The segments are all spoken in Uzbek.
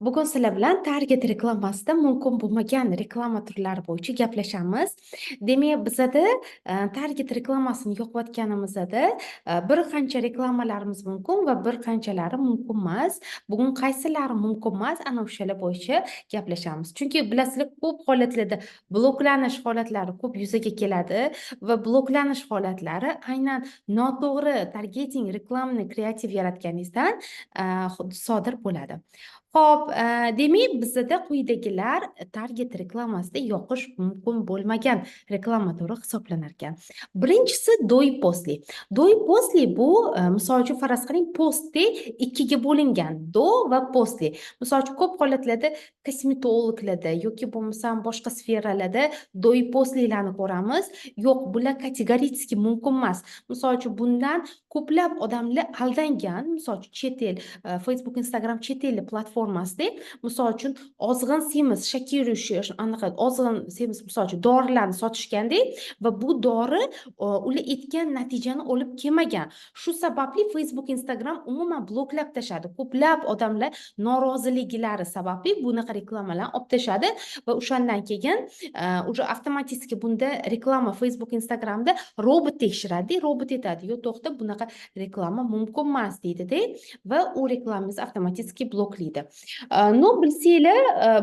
Bugun sizlar bilan target reklamasida mumkin bo'lmagan reklama turlari bo'yicha gaplashamiz. Demak, bizada target reklamasini yoqayotganimizda bir qancha reklamalarimiz mumkin va bir qanchalari mumkin emas. Bugun qaysilari mumkin emas, ana o'shalar bo'yicha gaplashamiz. Chunki bilasizlar, ko'p holatlarda bloklanish holatlari ko'p yuzaga keladi va bloklanish holatlari aynan noto'g'ri targeting reklamni kreativ yaratganingizdan sodir bo'ladi. Xo'p, demak, bizda quyidagilar target reklamasida yoqish mumkin bo'lmagan reklama turi hisoblanar ekan. Birinchisi do'y postli. Do'y postli bu misol uchun faraz qiling, postli ikkiga bo'lingan, do va postli. Misol uchun ko'p holatlarda kosmetologlarda yoki bo'lmasam boshqa sferalarda do'y postlilarni ko'ramiz. Yo'q, bular kategorически mumkin emas. Misol uchun bundan ko'plab odamlar aldangan. Misol uchun chet el, Facebook, Instagram chet el platformasida, misol uchun ozg'in semiz, shakir anaqa ozg'in semiz misol uchun dorilarni sotishganda va bu dori ular aytgan natijani olib kelmagan. Shu sababli Facebook, Instagram umuman bloklab tashladi. Ko'plab odamlar noroziliklari sababli bunaqa reklamalarni olib tashladi va o'shandan keyin уже avtomatik bunda reklama Facebook, Instagramda robot tekshiradi, robot aytadi, "Yo'q, to'xta, bunaqa reklama mumkin emas" deydi-da va u reklamangizni avtomatik bloklaydi. No, bilsanglar,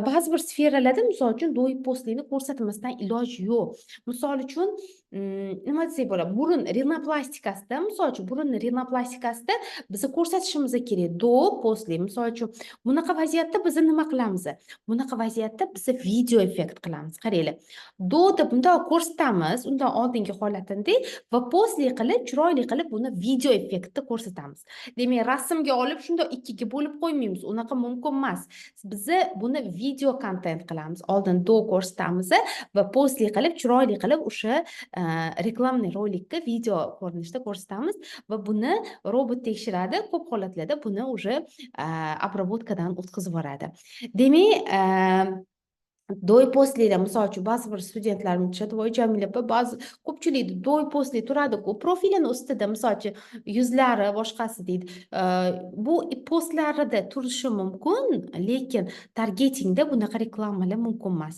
ba'zi bir sferalarda misol uchun do'y postlikni ko'rsatmasdan iloj yo'q. Misol uchun nima desak bo'ladi? Burun rinoplastikasida, misol uchun burun rinoplastikasida biz ko'rsatishimiz kerak do postli. Misol uchun bunaqa vaziyatda biz nima qilamiz? Bunaqa vaziyatda biz video effekt qilamiz. Qaranglar. Do deb bundoq ko'rsatamiz, undan oldingi holatini va postli qilib, chiroyli qilib buni video effektda ko'rsatamiz. Demak, rasmga olib shundoq ikkiga bo'lib qo'ymaymiz. Unaqa mumkin emas. Biz buni video kontent qilamiz. Oldin do ko'rsatamiz va postli qilib, chiroyli qilib o'sha reklamni rolikka video ko'rinishda ko'rsatamiz va buni robot tekshiradi. Ko'p holatlarda buni уже обработкадан o'tkazib yuboradi. Demak, do'y postlilar misol uchun ba'zi bir studentlarim aytishadi, "Voy Jamila opa, ba'zi ko'pchilik do'y postli turadi-ku, profilini ustida misol uchun yuzlari boshqasi" deydi. Bu postlarida turishi mumkin, lekin targetingda bunaqa reklamalar mumkin emas.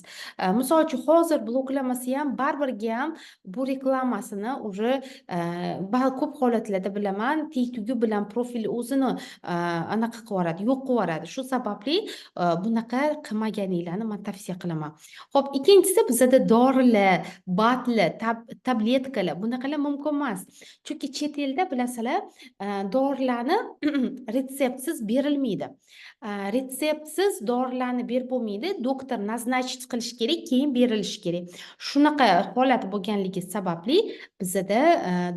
Misol uchun hozir bloklamasa ham baribirga ham bu reklamasini уже ko'p holatlarda bilaman, teg-tugi bilan profil o'zini anaqa qilib yuboradi, yo'q qilib yuboradi. Shu sababli bunaqa qilmaganinglarni men tavsiya qilaman. Xo'p, ikkinchisi bizda dorilar, batlar, tabletkalar bunaqalar mumkin emas. Chunki chet elda bilasizlar, dorilarni retseptsiz berilmaydi. Retseptsiz dorilarni berib bo'lmaydi. Doktor назначить qilish kerak, keyin berilishi kerak. Shunaqa holat bo'lganligi sababli bizda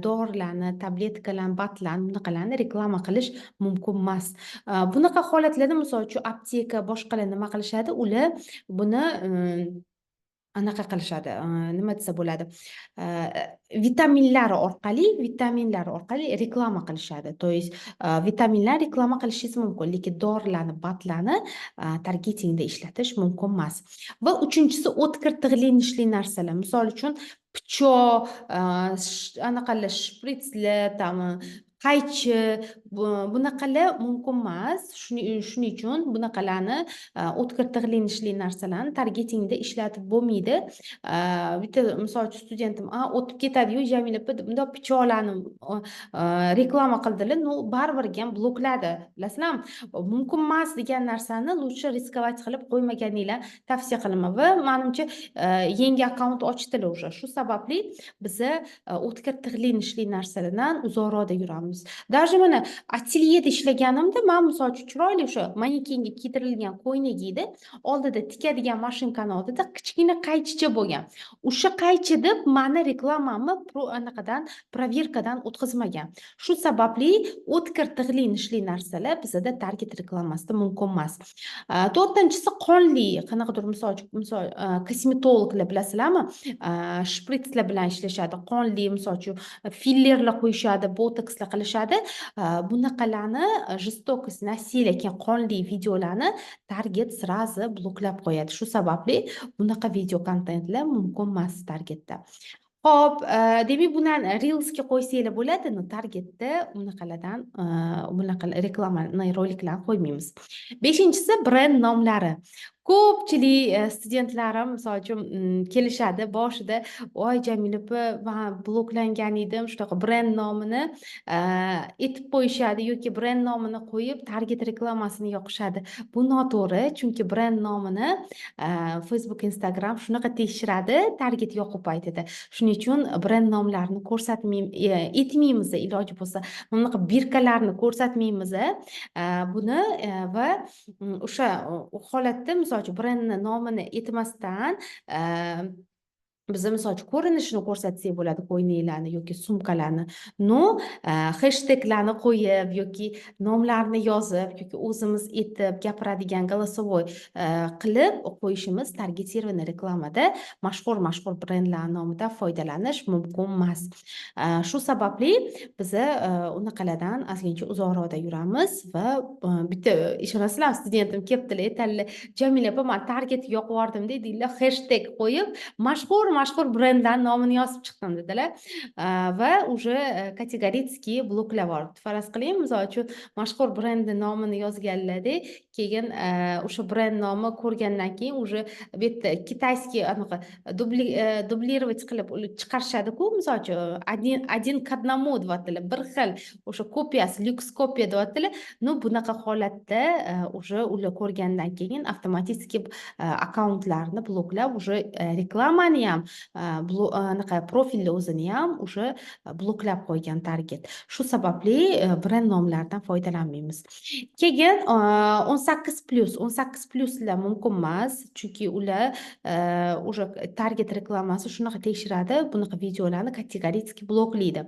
dorilarni, tabletkalarni, batlarni bunaqalarni reklama qilish mumkin emas. Bunaqa holatlarda misol uchun apteka, boshqalar nima qilishadi? Ular buni anaqa qilishadi, nima desa bo'ladi? Vitaminlar orqali reklama qilishadi. То есть vitaminlar reklama qilishingiz mumkin, lekin dorilarni, batlarni targetingda ishlatish mumkin emas. Va uchinchisi o'tkir tig'li nishli narsalar. Misol uchun pichoq, anaqalar shpritslar, tam qaychi, bunaqalar mumkin emas. Shuning uchun bunaqalarni o'tkir tig'li nishli narsalarni targetingda ishlatib bo'lmaydi. Bitta misol uchun studentim o'tib ketadi-yu, Jamila opa, bundoq pichoqlarni reklama qildilar, no baribirga ham blokladi. Bilasizlarmi? Mumkin emas degan narsani lучше riskovat qilib qo'ymaganinglar tavsiya qilaman va menimcha yangi akkaunt ochdilar уже. Shu sababli biz o'tkir tig'li nishli narsalardan uzoqroqda yuramiz. Даже mana atelyeda ishlaganimda men misol uchun chiroyli o'sha manekenga kiydirilgan ko'ylak edi, oldida tikadigan mashinkani oldida kichkina qaychicha bo'lgan. O'sha qaychi deb meni reklamamni anaqadan proverkadan o'tkazmagan. Shu sababli o'tkir tig'li nishli narsalar bizda target reklamasida mumkin emas. To'rtinchisi qonli, qanaqadir misol kosmetologlar bilasizlarmi? Shpritslar bilan ishlashadi. Qonli, misol uchun fillerlar qo'yishadi, botokslar qilishadi. Bunaqalarni жестокость, насилие, keyin qonli videolarni target sразу bloklab qo'yadi. Shu sababli bunaqa video kontentlar mumkin emas targetda. Xo'p, demak bundan Reels'ga qo'ysanglar bo'ladi. Targetda bunaqa reklama roliklarni qo'ymaymiz. Beshinchisi brend nomlari. Ko'pchilik studentlarim misol uchun kelishadi boshida, voy Jamila opa, man bloklangan edim, shunaqa brend nomini etib qo'yishadi yoki brend nomini qo'yib target reklamasini yoqishadi. Bu noto'g'ri, chunki brend nomini Facebook, Instagram shunaqa tekshiradi target yoquv paytida. Shuning uchun brend nomlarini etmaymiz, iloji bo'lsa bunaqa birkalarni ko'rsatmaymiz. Buni va o'sha holatda misol uchun brendni nomini aytmasdan biza misol uchun ko'rinishini ko'rsatsak bo'ladi, ko'ylaklarni yoki sumkalarni. Hashtaglarni qo'yib yoki nomlarini yozib yoki o'zimiz aytib gapiradigan голосовой qilib qo'yishimiz target serverni reklamada mashhur brendlar nomidan foydalanish mumkin emas. Shu sababli biza unaqalardan ozgincha uzoqroqda yuramiz va bitta ishonasizlar, studentim kelibdilar, aytadilar, Jamila opa, men target yoqib yubordim deydilar, hashtag qo'yib mashhur brendlarni nomini yozib chiqdim dedilar. Va уже kategorически bloklab yuboribdi. Faraz qiling, misol uchun mashhur brendni nomini yozganlarda, keyin o'sha brend nomi ko'rgandan keyin уже bu yerda kitayskiy anaqa dublировать qilib chiqarishadi-ku, misol uchun один к одному deyaptilar, bir xil o'sha kopiyasi, lyuks kopiya deyaptilar. Bunaqa holatda уже ular ko'rgandan keyin avtomatik akkauntlarni bloklab, уже reklamani ham anaqa profilni o'zini ham уже bloklab qo'ygan target. Shu sababli brend nomlaridan foydalanmaymiz. Keyin 18+lar mumkin emas, chunki ular уже target reklamasi shunaqa tekshiradi, bunaqa videolarni kategorически bloklaydi.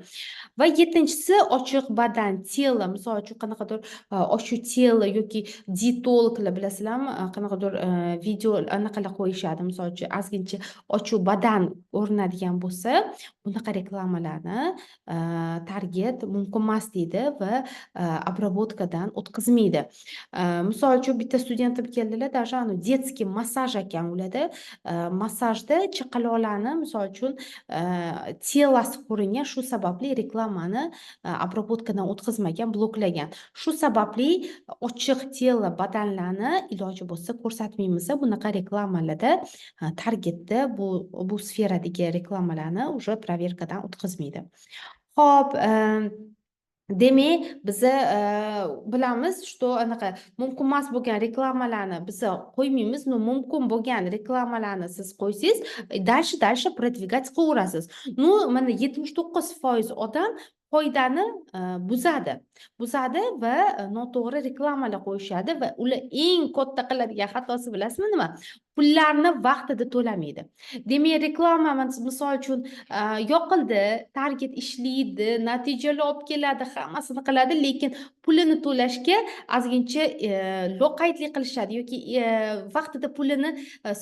Va 7-si ochiq badan, telo, misol uchun qanaqadir ochiq telo yoki dietologlar bilasizlarmi, qanaqadir video anaqalar qo'yishadi, misol uchun ozgincha ochiq badan o'rinadigan bo'lsa, bunaqa reklamalarni target mumkin emas deydi va обработкаdan o'tkazmaydi. Misol uchun bitta studentim keldilar, даже детский massaj ekan ularda. Massajda chaqaloqlarni misol uchun telosi ko'ringan, shu sababli reklamani обработкаdan o'tkazmagan, bloklagan. Shu sababli ochiq telo badanlarni iloji bo'lsa ko'rsatmaymiz. Bunaqa reklamalarda targetda bu sferadagi reklamalarni уже проверкаdan o'tkazmaydi. Xo'p, demak, biza bilamiz, что anaqa mumkin emas bo'lgan reklamalarni biza qo'ymaymiz. Mumkin bo'lgan reklamalarni siz qo'ysangiz, dальше продвигать qilaverasiz. Mana 79% odam qoidani buzadi va noto'g'ri reklamalar qo'yishadi va ular eng katta qiladigan xatosi bilasizmi nima? Pullarni vaqtida to'lamaydi. Demak, reklama misol uchun yoqildi, target ishlaydi, natijalar olib keladi, hammasini qiladi, lekin pulini to'lashga ozgincha loqaydlik qilishadi yoki vaqtida pulini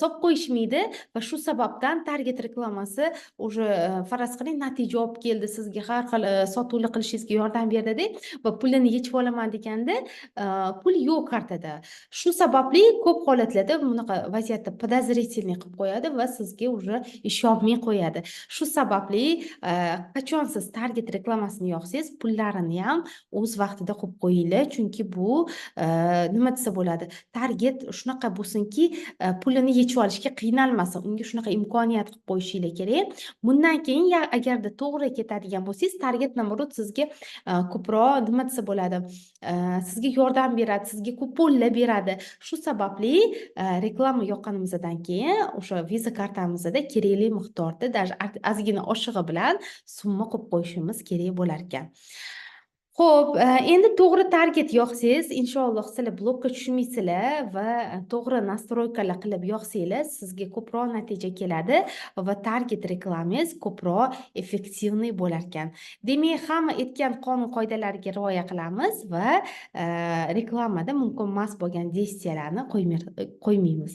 solib qo'yishmaydi va shu sababdan target reklamasi уже faraz qiling, natija olib keldi, sizga har xil sotuvlar qilishingizga yordam berdi va pulini yechib olaman deganda pul yo'q kartada. Shu sababli ko'p holatlarda bunaqa vaziyatda подозрительный qilib qo'yadi va sizga уже ishonmay qo'yadi. Shu sababli qachon siz target reklamasini yoqsangiz, pullarini ham o'z vaqtida qo'yib qo'yinglar, chunki bu nima desa bo'ladi, target shunaqa bo'lsinki, pulini yechib olishga qiynalmasin, unga shunaqa imkoniyat qilib qo'yishinglar kerak. Bundan keyin agarda to'g'ri ketadigan bo'lsangiz, target namorat sizga ko'proq nima desa bo'ladi, sizga yordam beradi, sizga kuponlar beradi. Shu sababli reklama yoqqanimizdan keyin o'sha Visa kartamizda kerakli miqdorda, даже ozgina oshig'i bilan summa qo'yib qo'yishimiz kerak bo'lar ekan. Xo'p, endi to'g'ri target yoqsangiz, inshaalloh sizlar blokka tushmaysizlar va to'g'ri nastroykalar qilib yoqsanglar, sizga ko'proq natija keladi va target reklamangiz ko'proq effektivniy bo'lar ekan. Demak, hamma aytgan qonun qoidalariga rioya qilamiz va reklamada mumkin emas bo'lgan действияларni qo'ymaymiz.